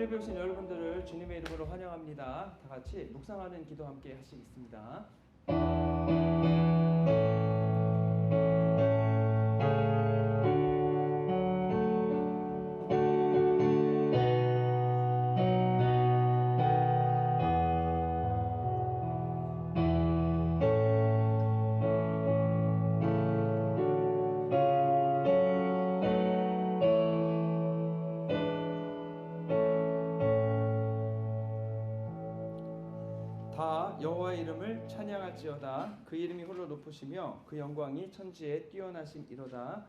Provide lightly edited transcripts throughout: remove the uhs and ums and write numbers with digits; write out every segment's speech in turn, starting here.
예배 오신 여러분들을 주님의 이름으로 환영합니다. 다 같이 묵상하는 기도 함께 하시겠습니다. 다 여호와의 이름을 찬양할지어다. 그 이름이 홀로 높으시며 그 영광이 천지에 뛰어나심이로다.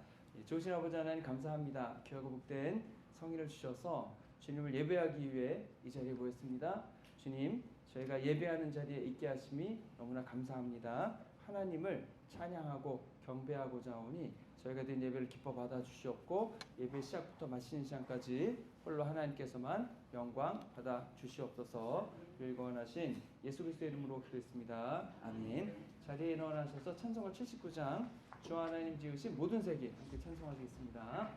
좋으신 아버지 하나님 감사합니다. 귀하고 복된 성의를 주셔서 주님을 예배하기 위해 이 자리에 모였습니다. 주님, 저희가 예배하는 자리에 있게 하심이 너무나 감사합니다. 하나님을 찬양하고 경배하고자 하오니 저희가 드린 예배를 기뻐 받아 주시옵고 예배 시작부터 마치는 시간까지 홀로 하나님께서만 영광 받아 주시옵소서. 유일권하신 예수 그리스도의 이름으로 기도했습니다. 아멘. 자리에 일어나셔서 찬송을 79장 주 하나님 지으신 모든 세계 함께 찬송하시겠습니다.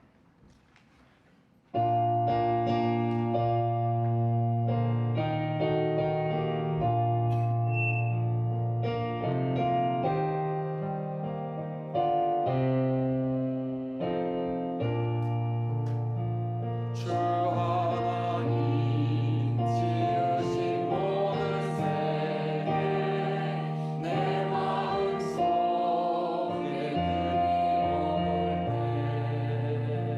내 마음속에 그리워 볼 때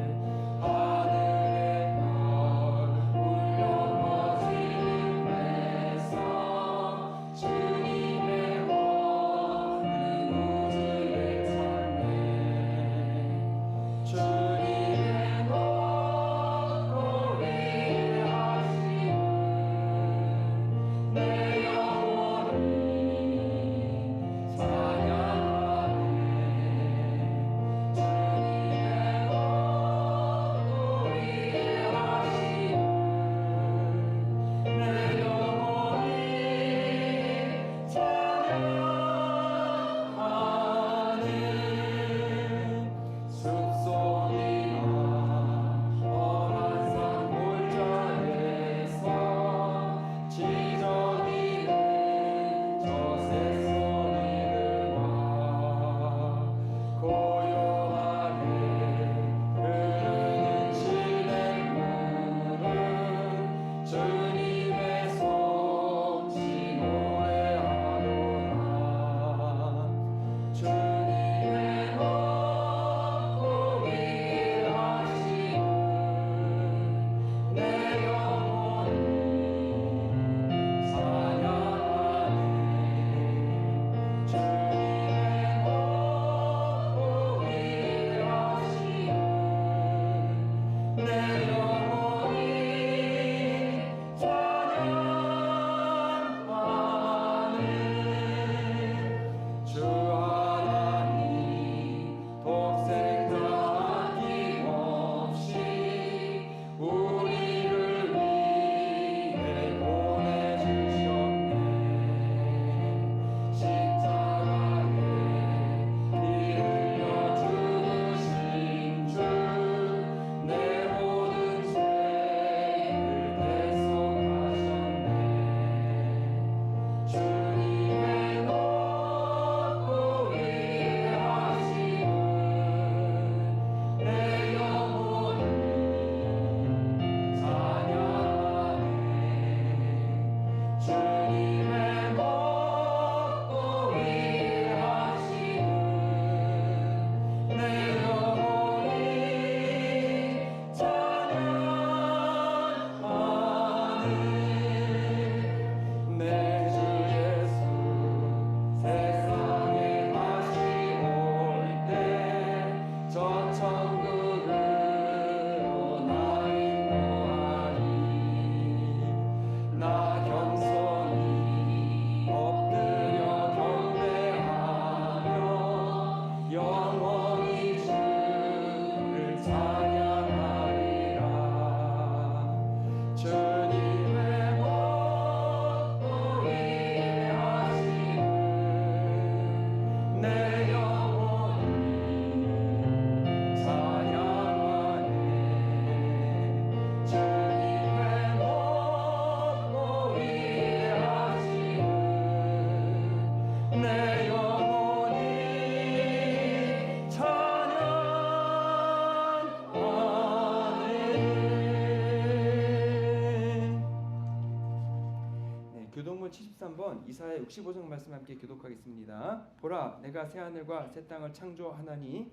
한번 이사야 65장 말씀 함께 교독하겠습니다. 보라, 내가 새 하늘과 새 땅을 창조하나니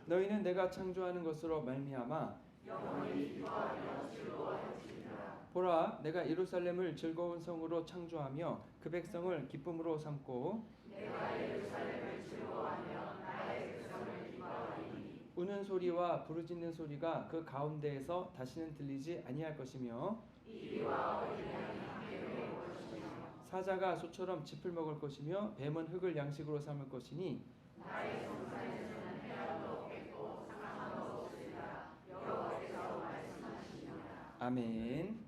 너희는 내가 창조하는 것으로 말미암아 보라, 내가 예루살렘을 즐거운 성으로 창조하며 그 백성을 기쁨으로 삼고 우는 소리와 부르짖는 소리가 그 가운데에서 다시는 들리지 아니할 것이며 사자가 소처럼 짚을 먹을 것이며 뱀은 흙을 양식으로 삼을 것이니 아멘.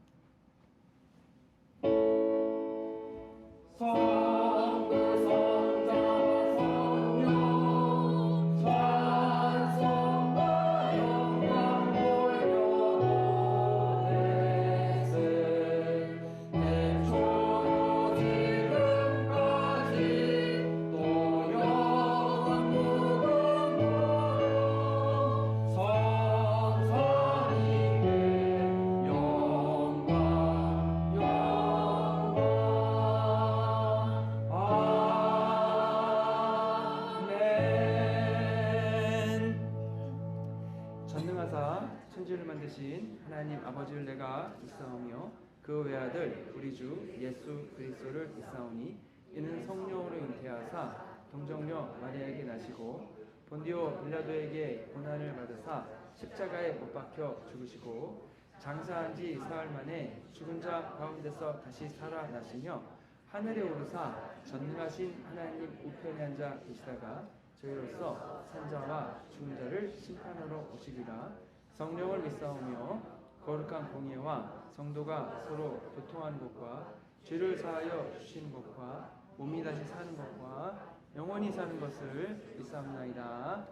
천지를 만드신 하나님 아버지를 내가 믿사오며 그 외아들 우리 주 예수 그리스도를 믿사오니 이는 성령으로 잉태하사 동정녀 마리아에게 나시고 본디오 빌라도에게 고난을 받으사 십자가에 못 박혀 죽으시고 장사한 지 사흘 만에 죽은 자 가운데서 다시 살아나시며 하늘에 오르사 전능하신 하나님 우편에 앉아 계시다가 저희로서 산자와 죽은 자를 심판하러 오시리라. 성령을 믿사오며 거룩한 공예와 성도가 서로 교통하는 것과 죄를 사하여 주시는 것과 몸이 다시 사는 것과 영원히 사는 것을 믿사옵나이다.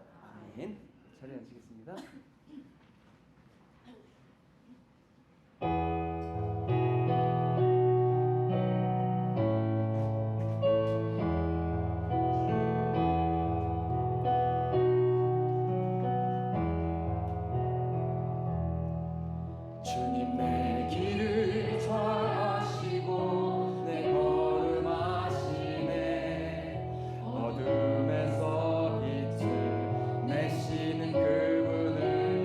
아멘. 자리에 앉으시겠습니다. 어둠에서 빛을 내시는 그분을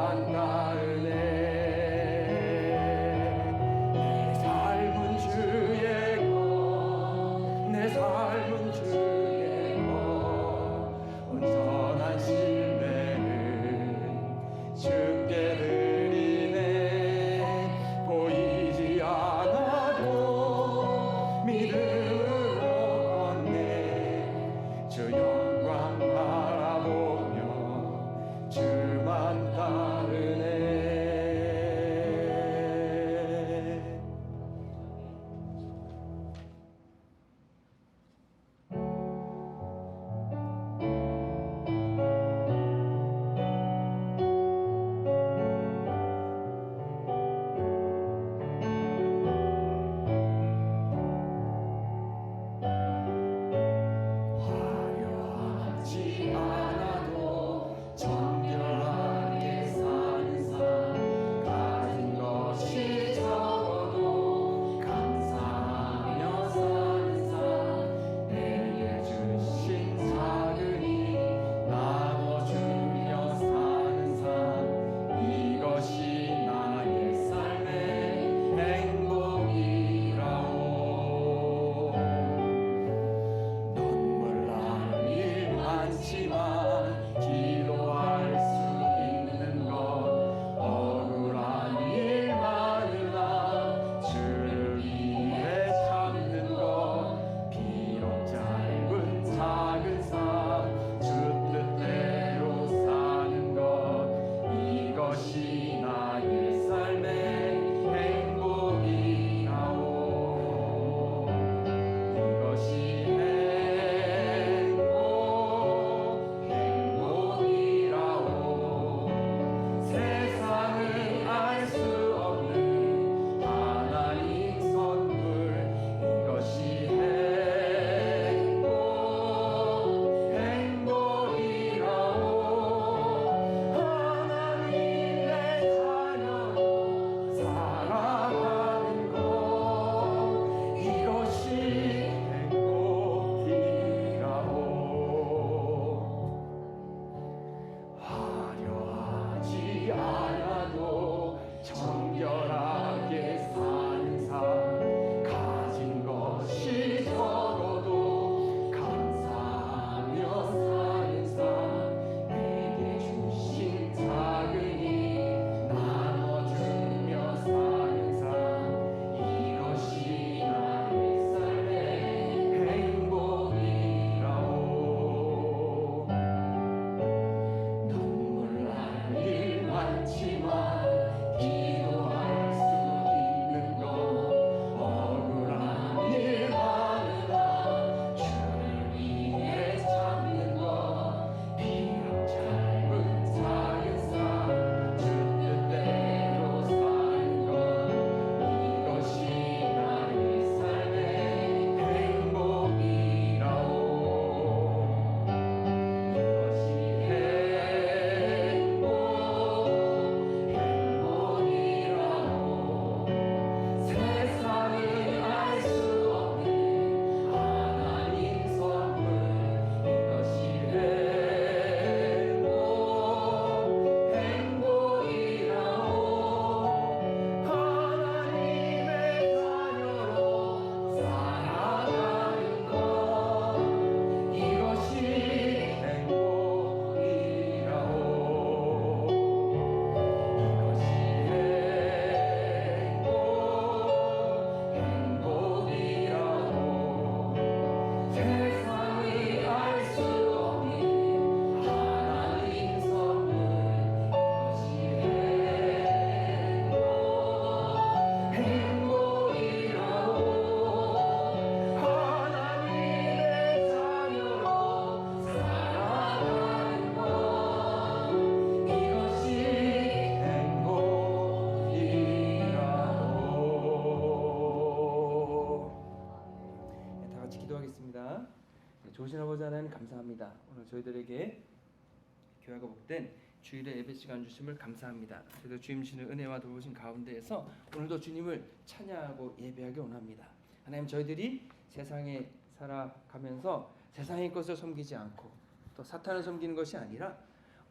주만 따르네. 내 삶은 주의 것, 내 삶은 주의 것, 온전한 신뢰는 주께 드리네. 보이지 않아도 믿음으로 걷네. 주 영광 바라보며 주만 따르네. 화려하지 않아도 정결하게 사는 삶, 가진 것이 적어도 감사하며 사는 삶, 내게 주신 작으니 나눠주며 사는 삶, 이것이 나의 삶의 행복이라오. 눈물 날 일 많지만 기도할 수 있는 것, 억울한 일 많으나 주를 위해 참는 것, 비록 짧은 작은 삶, 주 뜻대로 사는 것, 이것이 나의 삶의 행복이라오. 이것이 행복이라오. 세상은 알 수 없는 하나님 선물, 이것이 행복이라오. 하나님의 자녀로 살아가는 것, 이것이 행복이라오. 화려하지 않아도 정결하게 사는 삶, 가진 것이 적어도 감사하며 사는 삶, 내게 주신 작으니 나눠주며 사는 삶, 이것이 나의 삶의 행복이라오. 눈물 날 일 많지만 기도할 수 있는 것, 억울한 일 많으나 주를 위해 참는 것, 비록 짧은 작은 삶, 주 뜻대로 사는 것, 이것이 나의 삶의 행복이라오. 이것이 행복이라오. 세상은 알 수 없는 하나님 선물, 이것이 행복이라오. 하나님의 자녀로 살아가는 것, 이것이 행복이라오. 이것이 행복이라오. 세상이 알 수 없는 하나님 선물, 이것이 행복이라오. 하나님의 자녀로 살아가는 것, 이것이 행복이라오. 다 같이 기도하겠습니다. 좋으신 아버지 하나님 감사합니다. 오늘 저희들에게 교회가 복된 주일의 예배 시간 주심을 감사합니다. 그래도 주님 주시는 은혜와 돌보심 가운데에서 오늘도 주님을 찬양하고 예배하기 원합니다. 하나님, 저희들이 세상에 살아가면서 세상의 것을 섬기지 않고 또 사탄을 섬기는 것이 아니라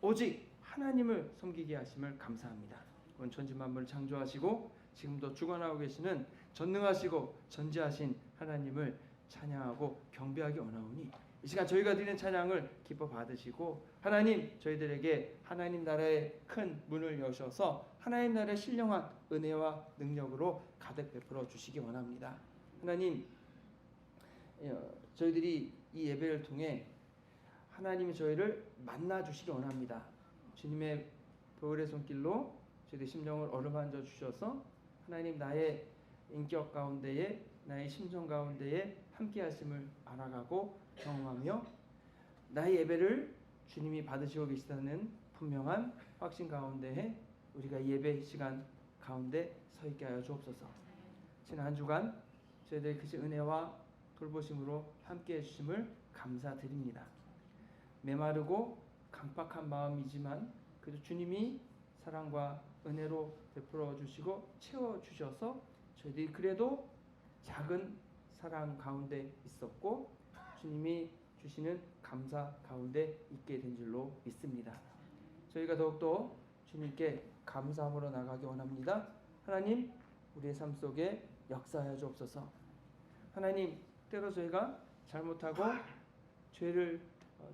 오직 하나님을 섬기게 하심을 감사합니다. 온 천지 만물을 창조하시고 지금도 주관하고 계시는 전능하시고 전지하신 하나님을 찬양하고 경배하기 원하오니 이 시간 저희가 드리는 찬양을 기뻐 받으시고 하나님 저희들에게 하나님 나라의 큰 문을 여셔서 하나님 나라의 신령한 은혜와 능력으로 가득 베풀어 주시기 원합니다. 하나님 저희들이 이 예배를 통해 하나님이 저희를 만나 주시기 원합니다. 주님의 보혈의 손길로 저희의 심령을 어루만져 주셔서 하나님 나의 인격 가운데에 나의 심정 가운데에 함께 하심을 알아가고 경험하며 나의 예배를 주님이 받으시고 계시다는 분명한 확신 가운데에 우리가 예배 시간 가운데 서 있게 하여 주옵소서. 지난 한 주간 저희들의 그 은혜와 돌보심으로 함께 해주심을 감사드립니다. 메마르고 강팍한 마음이지만 그래도 주님이 사랑과 은혜로 베풀어 주시고 채워 주셔서 저희들이 그래도 작은 사랑 가운데 있었고 주님이 주시는 감사 가운데 있게 된 줄로 믿습니다. 저희가 더욱더 주님께 감사함으로 나가기 원합니다. 하나님 우리의 삶 속에 역사하여 주옵소서. 하나님 때로 저희가 잘못하고 죄를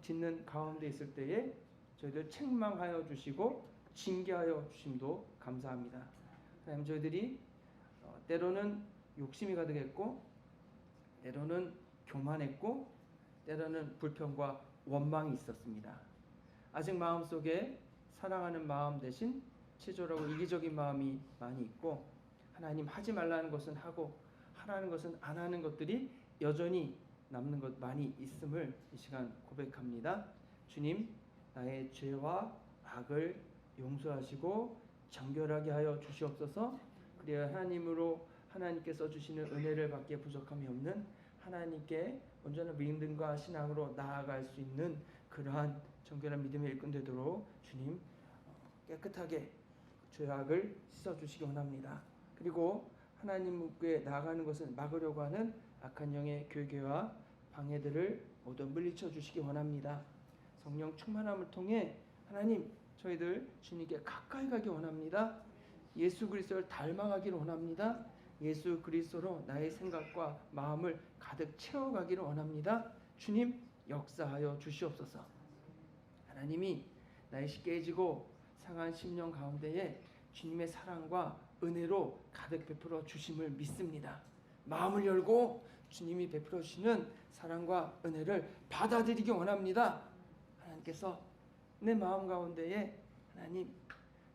짓는 가운데 있을 때에 저희들 책망하여 주시고 징계하여 주심도 감사합니다. 하나님 저희들이 때로는 욕심이 가득했고 때로는 교만했고 때로는 불평과 원망이 있었습니다. 아직 마음속에 사랑하는 마음 대신 치졸하고 이기적인 마음이 많이 있고 하나님 하지 말라는 것은 하고 하라는 것은 안 하는 것들이 여전히 남는 것 많이 있음을 이 시간 고백합니다. 주님 나의 죄와 악을 용서하시고 정결하게 하여 주시옵소서. 그래야 하나님으로 하나님께서 주시는 은혜를 받기에 부족함이 없는 하나님께 온전한 믿음과 신앙으로 나아갈 수 있는 그러한 정결한 믿음의 일꾼 되도록 주님 깨끗하게 죄악을 씻어주시기 원합니다. 그리고 하나님께 나아가는 것을 막으려고 하는 악한 영의 교계와 방해들을 모두 물리쳐 주시기 원합니다. 성령 충만함을 통해 하나님 저희들 주님께 가까이 가기 원합니다. 예수 그리스도를 닮아가기를 원합니다. 예수 그리스도로 나의 생각과 마음을 가득 채워가기를 원합니다. 주님 역사하여 주시옵소서. 하나님이 나의 깨지고 상한 심령 가운데에 주님의 사랑과 은혜로 가득 베풀어 주심을 믿습니다. 마음을 열고 주님이 베풀어 주시는 사랑과 은혜를 받아들이기 원합니다. 하나님께서 내 마음 가운데에 하나님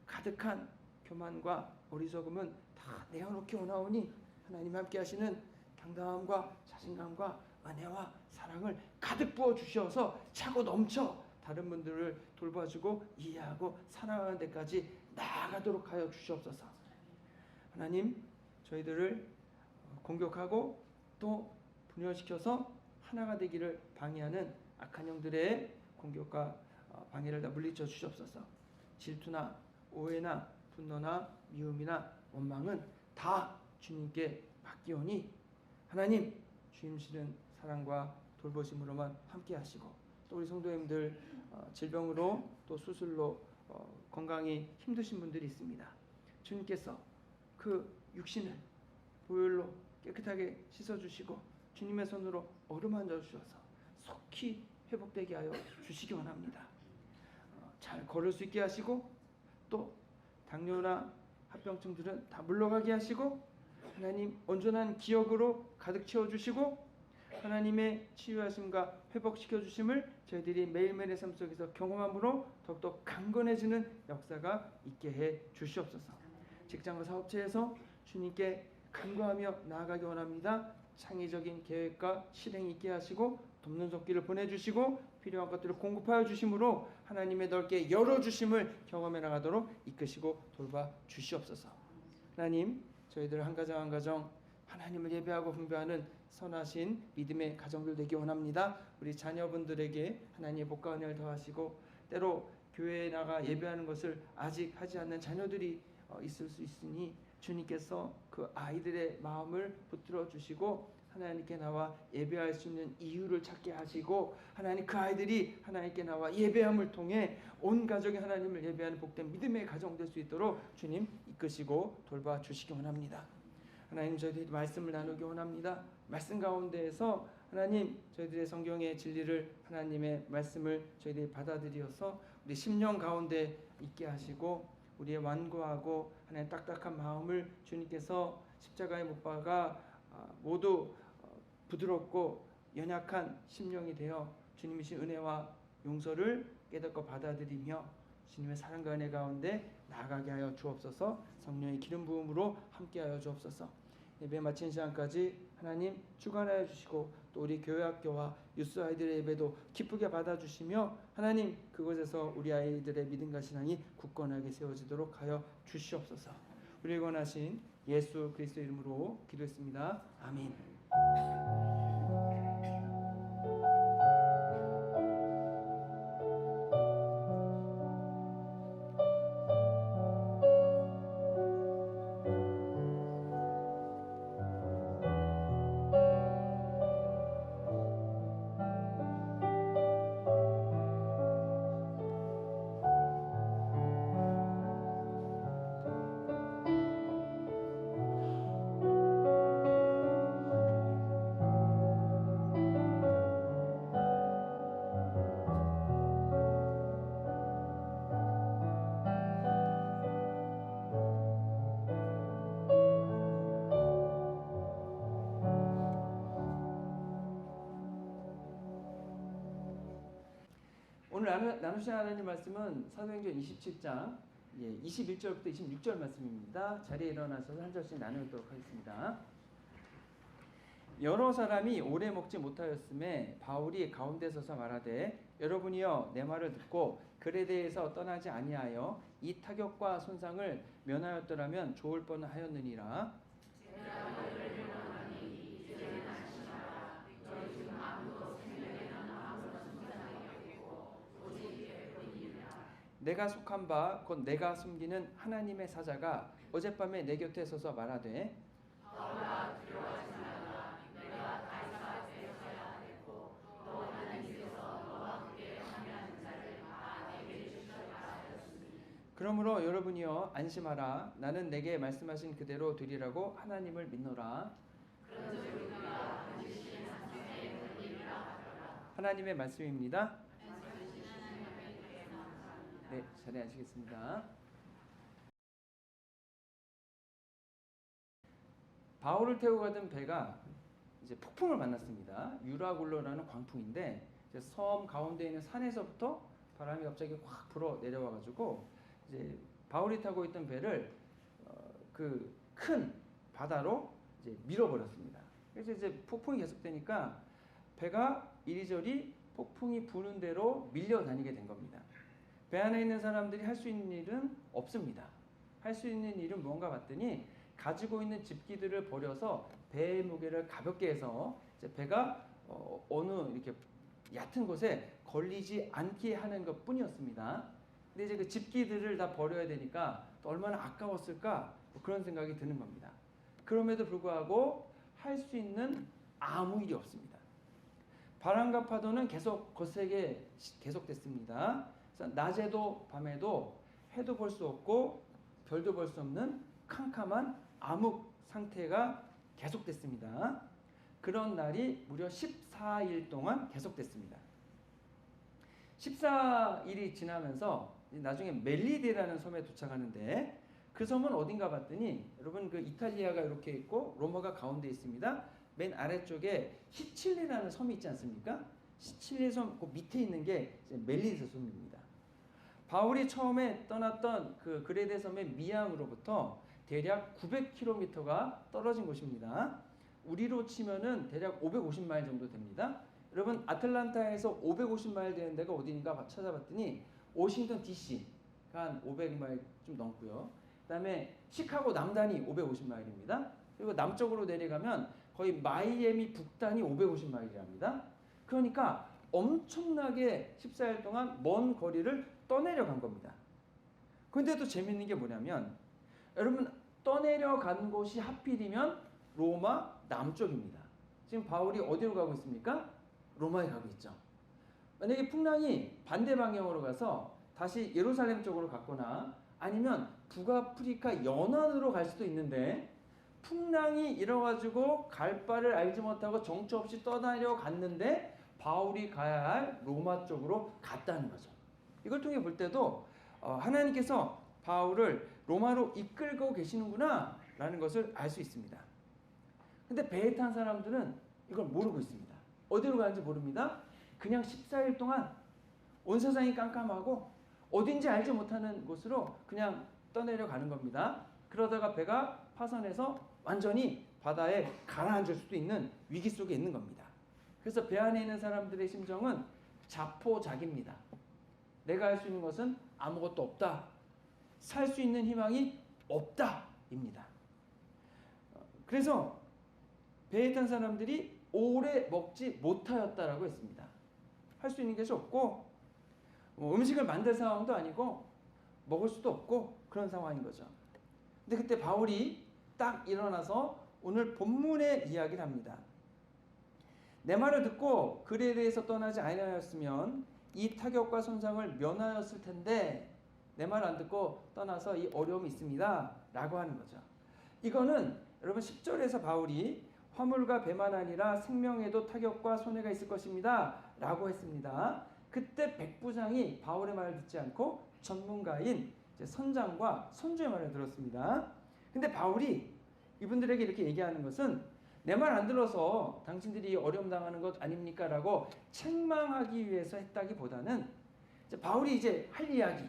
가득한 교만과 어리석음은 다 내어놓기 원하오니 하나님 함께 하시는 당당함과 자신감과 은혜와 사랑을 가득 부어 주셔서 차고 넘쳐 다른 분들을 돌봐주고 이해하고 사랑하는 데까지 나아가도록 하여 주시옵소서. 하나님 저희들을 공격하고 또 분열시켜서 하나가 되기를 방해하는 악한 영들의 공격과 방해를 다 물리쳐 주시옵소서. 질투나 오해나 분노나 미움이나 원망은 다 주님께 맡기오니 하나님 주임시는 사랑과 돌보심으로만 함께 하시고 또 우리 성도님들 질병으로 또 수술로 건강이 힘드신 분들이 있습니다. 주님께서 그 육신을 보혈로 깨끗하게 씻어주시고 주님의 손으로 어루만져 주셔서 속히 회복되게 하여 주시기 원합니다. 잘 걸을 수 있게 하시고 또 당뇨나 합병증들은 다 물러가게 하시고 하나님 온전한 기억으로 가득 채워주시고 하나님의 치유하심과 회복시켜 주심을 저희들이 매일매일의 삶 속에서 경험함으로 더욱더 강건해지는 역사가 있게 해 주시옵소서. 직장과 사업체에서 주님께 간구하며 나아가기 원합니다. 창의적인 계획과 실행이 있게 하시고 돕는 손길을 보내주시고 필요한 것들을 공급하여 주심으로 하나님의 넓게 열어주심을 경험해 나가도록 이끄시고 돌봐 주시옵소서. 하나님 저희들 한 가정 한 가정 하나님을 예배하고 분배하는 선하신 믿음의 가정들 되기 원합니다. 우리 자녀분들에게 하나님의 복과 은혜를 더하시고 때로 교회에 나가 예배하는 것을 아직 하지 않는 자녀들이 있을 수 있으니 주님께서 그 아이들의 마음을 붙들어 주시고 하나님께 나와 예배할 수 있는 이유를 찾게 하시고 하나님 그 아이들이 하나님께 나와 예배함을 통해 온 가족이 하나님을 예배하는 복된 믿음의 가정 될 수 있도록 주님 이끄시고 돌봐 주시기 원합니다. 하나님 저희들이 말씀을 나누기 원합니다. 말씀 가운데에서 하나님 저희들의 성경의 진리를 하나님의 말씀을 저희들이 받아들여서 우리 심령 가운데 있게 하시고 우리의 완고하고 하나님 딱딱한 마음을 주님께서 십자가에 못 박아 모두 부드럽고 연약한 심령이 되어 주님이신 은혜와 용서를 깨닫고 받아들이며 주님의 사랑과 은혜 가운데 나아가게 하여 주옵소서. 성령의 기름 부음으로 함께하여 주옵소서. 예배 마친 시간까지 하나님 주관하여 주시고 또 우리 교회 학교와 유스 아이들의 예배도 기쁘게 받아주시며 하나님 그곳에서 우리 아이들의 믿음과 신앙이 굳건하게 세워지도록 하여 주시옵소서. 우리를 원하신 예수 그리스도 이름으로 기도했습니다. 아멘. 오늘 나누신 하나님 말씀은 사도행전 27장 21절부터 26절 말씀입니다. 자리에 일어나서 한 절씩 나누도록 하겠습니다. 여러 사람이 오래 먹지 못하였음에 바울이 가운데 서서 말하되 여러분이여 내 말을 듣고 글에 대해서 떠나지 아니하여 이 타격과 손상을 면하였더라면 좋을 뻔하였느니라. 내가 속한 바 곧 내가 숨기는 하나님의 사자가 어젯밤에 내 곁에 서서 말하되 바울아 두려워하지 말라. 내가 가이사 앞에 서야 하겠고 또 하나님께서 너와 함께 함께하는 자를 다 내게 주시리라 하였으니 그러므로 여러분이여 안심하라. 나는 내게 말씀하신 그대로 되리라고 하나님을 믿노라. 하나님의 말씀입니다. 네, 자리에 앉으시겠습니다. 바울을 태우고 가던 배가 이제 폭풍을 만났습니다. 유라굴로라는 광풍인데 이제 섬 가운데 있는 산에서부터 바람이 갑자기 확 불어 내려와가지고 이제 바울이 타고 있던 배를 그 큰 바다로 이제 밀어버렸습니다. 그래서 이제 폭풍이 계속되니까 배가 이리저리 폭풍이 부는 대로 밀려 다니게 된 겁니다. 배 안에 있는 사람들이 할 수 있는 일은 없습니다. 할 수 있는 일은 뭔가 봤더니 가지고 있는 집기들을 버려서 배의 무게를 가볍게 해서 이제 배가 어느 이렇게 얕은 곳에 걸리지 않게 하는 것 뿐이었습니다. 근데 이제 그 집기들을 다 버려야 되니까 또 얼마나 아까웠을까 그런 생각이 드는 겁니다. 그럼에도 불구하고 할 수 있는 아무 일이 없습니다. 바람과 파도는 계속 거세게 계속됐습니다. 낮에도 밤에도 해도 볼 수 없고 별도 볼 수 없는 캄캄한 암흑 상태가 계속됐습니다. 그런 날이 무려 14일 동안 계속됐습니다. 14일이 지나면서 나중에 멜리데라는 섬에 도착하는데 그 섬은 어딘가 봤더니 여러분 그 이탈리아가 이렇게 있고 로마가 가운데 있습니다. 맨 아래쪽에 시칠리라는 섬이 있지 않습니까? 시칠리 섬 그 밑에 있는 게 멜리데 섬입니다. 바울이 처음에 떠났던 그 그레데 섬의 미항으로부터 대략 900km가 떨어진 곳입니다. 우리로 치면은 대략 550마일 정도 됩니다. 여러분 아틀란타에서 550마일 되는 데가 어디인가 찾아봤더니 워싱턴 DC가 한 500마일 좀 넘고요. 그 다음에 시카고 남단이 550마일입니다. 그리고 남쪽으로 내려가면 거의 마이애미 북단이 550마일이랍니다. 그러니까 엄청나게 14일 동안 먼 거리를 떠내려간 겁니다. 그런데 또 재밌는 게 뭐냐면 여러분 떠내려간 곳이 하필이면 로마 남쪽입니다. 지금 바울이 어디로 가고 있습니까? 로마에 가고 있죠. 만약에 풍랑이 반대 방향으로 가서 다시 예루살렘 쪽으로 갔거나 아니면 북아프리카 연안으로 갈 수도 있는데 풍랑이 일어가지고 갈 바를 알지 못하고 정처 없이 떠나려 갔는데 바울이 가야 할 로마 쪽으로 갔다는 거죠. 이걸 통해 볼 때도 하나님께서 바울을 로마로 이끌고 계시는구나 라는 것을 알 수 있습니다. 근데 배에 탄 사람들은 이걸 모르고 있습니다. 어디로 가는지 모릅니다. 그냥 14일 동안 온 세상이 깜깜하고 어딘지 알지 못하는 곳으로 그냥 떠내려 가는 겁니다. 그러다가 배가 파선해서 완전히 바다에 가라앉을 수도 있는 위기 속에 있는 겁니다. 그래서 배 안에 있는 사람들의 심정은 자포자기입니다. 내가 할 수 있는 것은 아무것도 없다. 살 수 있는 희망이 없다 입니다. 그래서 배에 탄 사람들이 오래 먹지 못하였다라고 했습니다. 할 수 있는 것이 없고 음식을 만들 상황도 아니고 먹을 수도 없고 그런 상황인 거죠. 근데 그때 바울이 딱 일어나서 오늘 본문의 이야기를 합니다. 내 말을 듣고 그에 대해서 떠나지 아니하였으면 이 타격과 손상을 면하였을 텐데 내 말 안 듣고 떠나서 이 어려움이 있습니다 라고 하는 거죠. 이거는 여러분 10절에서 바울이 화물과 배만 아니라 생명에도 타격과 손해가 있을 것입니다 라고 했습니다. 그때 백부장이 바울의 말을 듣지 않고 전문가인 선장과 선주의 말을 들었습니다. 근데 바울이 이분들에게 이렇게 얘기하는 것은 내 말 안 들어서 당신들이 어려움 당하는 것 아닙니까? 라고 책망하기 위해서 했다기보다는 바울이 이제 할 이야기,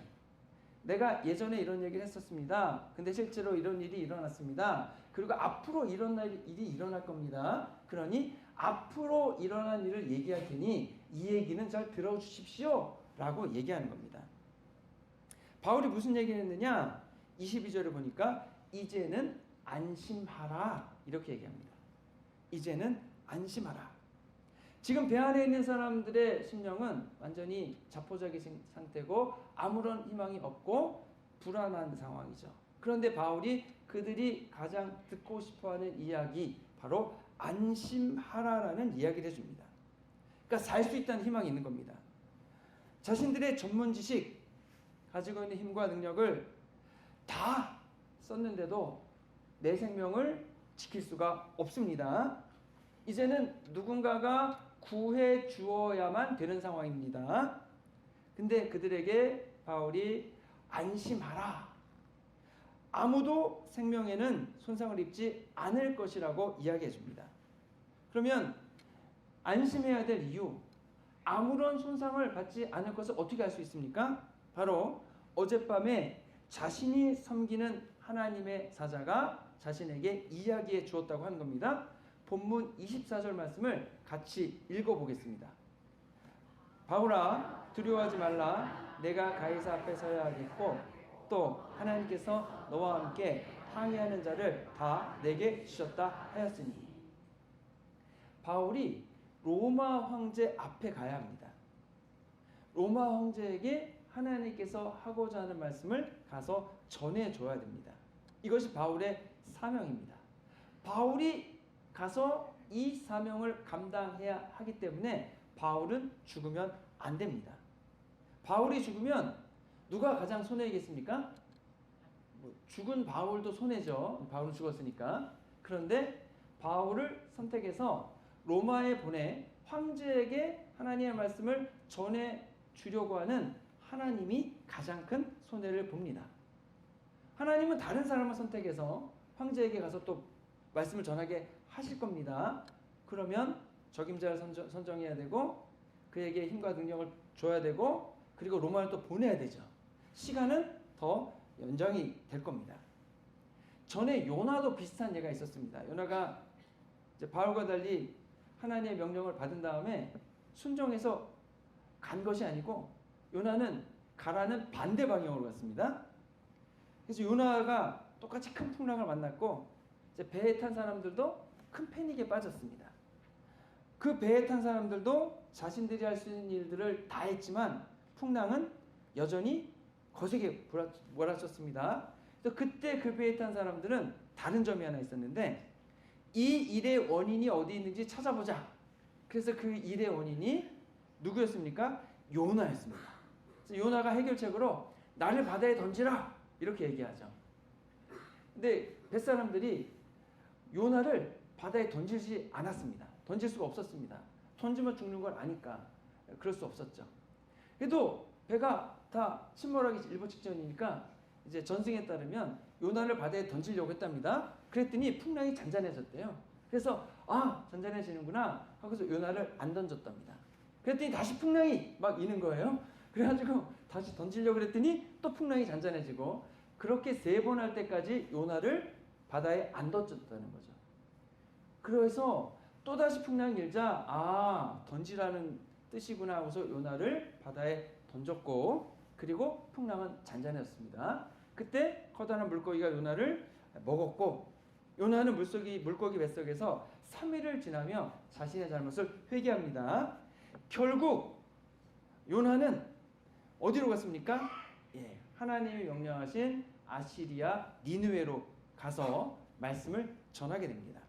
내가 예전에 이런 얘기를 했었습니다. 근데 실제로 이런 일이 일어났습니다. 그리고 앞으로 이런 일이 일어날 겁니다. 그러니 앞으로 일어난 일을 얘기할 테니 이 얘기는 잘 들어주십시오 라고 얘기하는 겁니다. 바울이 무슨 얘기를 했느냐? 22절을 보니까 이제는 안심하라 이렇게 얘기합니다. 이제는 안심하라. 지금 배 안에 있는 사람들의 심령은 완전히 자포자기 상태고 아무런 희망이 없고 불안한 상황이죠. 그런데 바울이 그들이 가장 듣고 싶어하는 이야기, 바로 안심하라라는 이야기를 해줍니다. 그러니까 살 수 있다는 희망이 있는 겁니다. 자신들의 전문 지식, 가지고 있는 힘과 능력을 다 썼는데도 내 생명을 지킬 수가 없습니다. 이제는 누군가가 구해 주어야만 되는 상황입니다. 근데 그들에게 바울이 안심하라. 아무도 생명에는 손상을 입지 않을 것이라고 이야기해 줍니다. 그러면 안심해야 될 이유, 아무런 손상을 받지 않을 것을 어떻게 알 수 있습니까? 바로 어젯밤에 자신이 섬기는 하나님의 사자가 자신에게 이야기해 주었다고 하는 겁니다. 본문 24절 말씀을 같이 읽어보겠습니다. 바울아, 두려워하지 말라. 내가 가이사 앞에 서야 하겠고 또 하나님께서 너와 함께 항의하는 자를 다 내게 주셨다 하였으니. 바울이 로마 황제 앞에 가야 합니다. 로마 황제에게 하나님께서 하고자 하는 말씀을 가서 전해줘야 됩니다. 이것이 바울의 사명입니다. 바울이 가서 이 사명을 감당해야 하기 때문에 바울은 죽으면 안 됩니다. 바울이 죽으면 누가 가장 손해이겠습니까? 죽은 바울도 손해죠. 바울은 죽었으니까. 그런데 바울을 선택해서 로마에 보내 황제에게 하나님의 말씀을 전해 주려고 하는 하나님이 가장 큰 손해를 봅니다. 하나님은 다른 사람을 선택해서 황제에게 가서 또 말씀을 전하게 하실 겁니다. 그러면 적임자를 선정해야 되고 그에게 힘과 능력을 줘야 되고 그리고 로마를 또 보내야 되죠. 시간은 더 연장이 될 겁니다. 전에 요나도 비슷한 예가 있었습니다. 요나가 이제 바울과 달리 하나님의 명령을 받은 다음에 순종해서 간 것이 아니고 요나는 가라는 반대 방향으로 갔습니다. 그래서 요나가 똑같이 큰 풍랑을 만났고 이제 배에 탄 사람들도 큰 패닉에 빠졌습니다. 그 배에 탄 사람들도 자신들이 할 수 있는 일들을 다 했지만 풍랑은 여전히 거세게 몰아쳤습니다. 그래서 그때 그 배에 탄 사람들은 다른 점이 하나 있었는데 이 일의 원인이 어디 있는지 찾아보자. 그래서 그 일의 원인이 누구였습니까? 요나였습니다. 그래서 요나가 해결책으로 나를 바다에 던지라 이렇게 얘기하죠. 근데 뱃사람들이 요나를 바다에 던지지 않았습니다. 던질 수가 없었습니다. 던지면 죽는 걸 아니까 그럴 수 없었죠. 그래도 배가 다 침몰하기 일보 직전이니까 이제 전승에 따르면 요나를 바다에 던지려고 했답니다. 그랬더니 풍랑이 잔잔해졌대요. 그래서 잔잔해지는구나 하고서 요나를 안 던졌답니다. 그랬더니 다시 풍랑이 막 이는 거예요. 그래가지고 다시 던지려고 그랬더니 또 풍랑이 잔잔해지고 그렇게 3번 할 때까지 요나를 바다에 안 던졌다는 거죠. 그래서 또다시 풍랑이 일자 던지라는 뜻이구나 하고서 요나를 바다에 던졌고 그리고 풍랑은 잔잔해졌습니다. 그때 커다란 물고기가 요나를 먹었고 요나는 물고기 뱃속에서 3일을 지나며 자신의 잘못을 회개합니다. 결국 요나는 어디로 갔습니까? 하나님이 명령하신 아시리아 니느웨로 가서 말씀을 전하게 됩니다.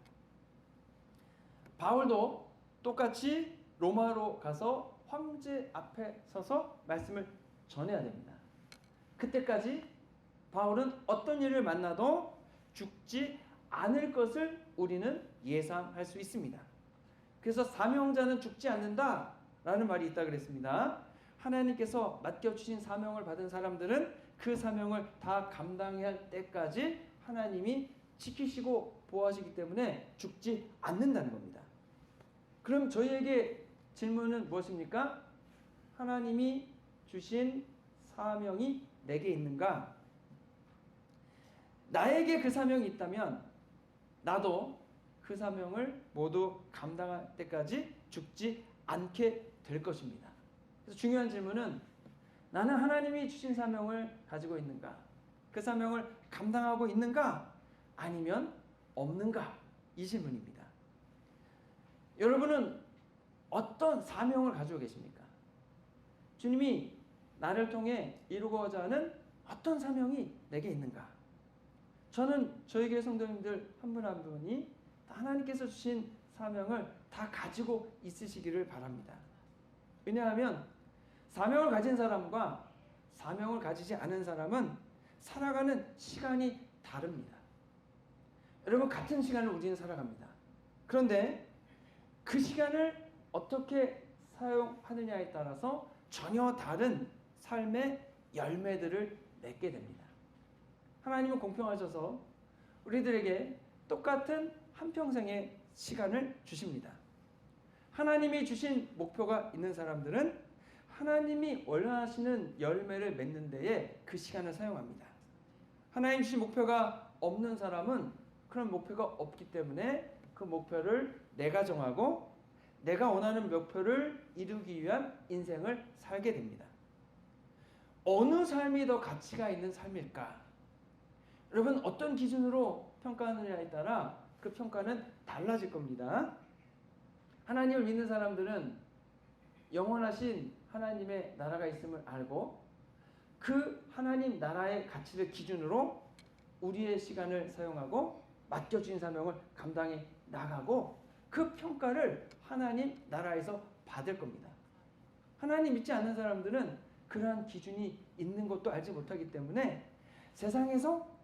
바울도 똑같이 로마로 가서 황제 앞에 서서 말씀을 전해야 됩니다. 그때까지 바울은 어떤 일을 만나도 죽지 않을 것을 우리는 예상할 수 있습니다. 그래서 사명자는 죽지 않는다라는 말이 있다 그랬습니다. 하나님께서 맡겨주신 사명을 받은 사람들은 그 사명을 다 감당할 때까지 하나님이 지키시고 보호하시기 때문에 죽지 않는다는 겁니다. 그럼 저희에게 질문은 무엇입니까? 하나님이 주신 사명이 내게 있는가? 나에게 그 사명이 있다면 나도 그 사명을 모두 감당할 때까지 죽지 않게 될 것입니다. 그래서 중요한 질문은 나는 하나님이 주신 사명을 가지고 있는가? 그 사명을 감당하고 있는가? 아니면 없는가? 이 질문입니다. 여러분은 어떤 사명을 가지고 계십니까? 주님이 나를 통해 이루고자 하는 어떤 사명이 내게 있는가? 저는 저희 교회 성도님들 한 분 한 분이 하나님께서 주신 사명을 다 가지고 있으시기를 바랍니다. 왜냐하면 사명을 가진 사람과 사명을 가지지 않은 사람은 살아가는 시간이 다릅니다. 여러분 같은 시간을 우리는 살아갑니다. 그런데 그 시간을 어떻게 사용하느냐에 따라서 전혀 다른 삶의 열매들을 맺게 됩니다. 하나님은 공평하셔서 우리들에게 똑같은 한평생의 시간을 주십니다. 하나님이 주신 목표가 있는 사람들은 하나님이 원하시는 열매를 맺는 데에 그 시간을 사용합니다. 하나님 주신 목표가 없는 사람은 그런 목표가 없기 때문에 그 목표를 내가 정하고 내가 원하는 목표를 이루기 위한 인생을 살게 됩니다. 어느 삶이 더 가치가 있는 삶일까? 여러분 어떤 기준으로 평가하느냐에 따라 그 평가는 달라질 겁니다. 하나님을 믿는 사람들은 영원하신 하나님의 나라가 있음을 알고 그 하나님 나라의 가치를 기준으로 우리의 시간을 사용하고 맡겨진 사명을 감당해 나가고 그 평가를 하나님 나라에서 받을 겁니다. 하나님 믿지 않는 사람들은 그러한 기준이 있는 것도 알지 못하기 때문에 세상에서